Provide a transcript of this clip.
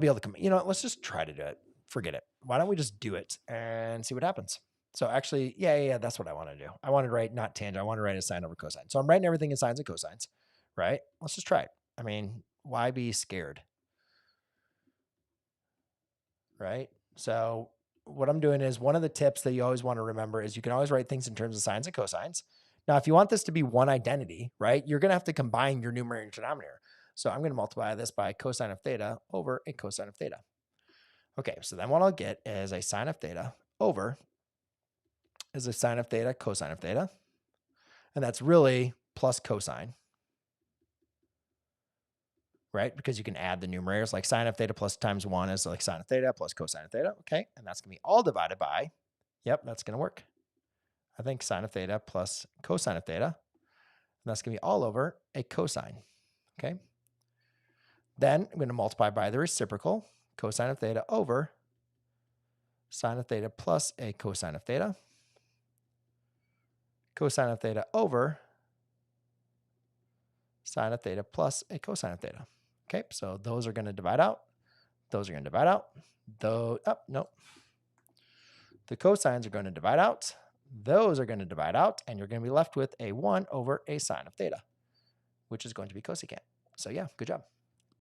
be able to come, let's just try to do it. Forget it. Why don't we just do it and see what happens? So actually, yeah, that's what I want to do. I want to write not tangent. I want to write a sine over cosine. So I'm writing everything in sines and cosines, right? Let's just try it. I mean, why be scared? Right? So what I'm doing is, one of the tips that you always want to remember is you can always write things in terms of sines and cosines. Now, if you want this to be one identity, right, you're going to have to combine your numerator and denominator. So I'm going to multiply this by cosine of theta over a cosine of theta. Okay, so then what I'll get is a sine of theta over is a sine of theta cosine of theta. And that's really plus cosine, right? Because you can add the numerators, like sine of theta plus times 1 is like sine of theta plus cosine of theta. Okay, and that's going to be all divided by, yep, that's going to work. I think sine of theta plus cosine of theta. And that's going to be all over a cosine. Okay. Then I'm going to multiply by the reciprocal, cosine of theta over sine of theta plus a cosine of theta. Cosine of theta over sine of theta plus a cosine of theta. Okay, so those are going to divide out. Those are going to divide out. No. The cosines are going to divide out. Those are going to divide out, and you're going to be left with a 1 over a sine of theta, which is going to be cosecant. So yeah, good job.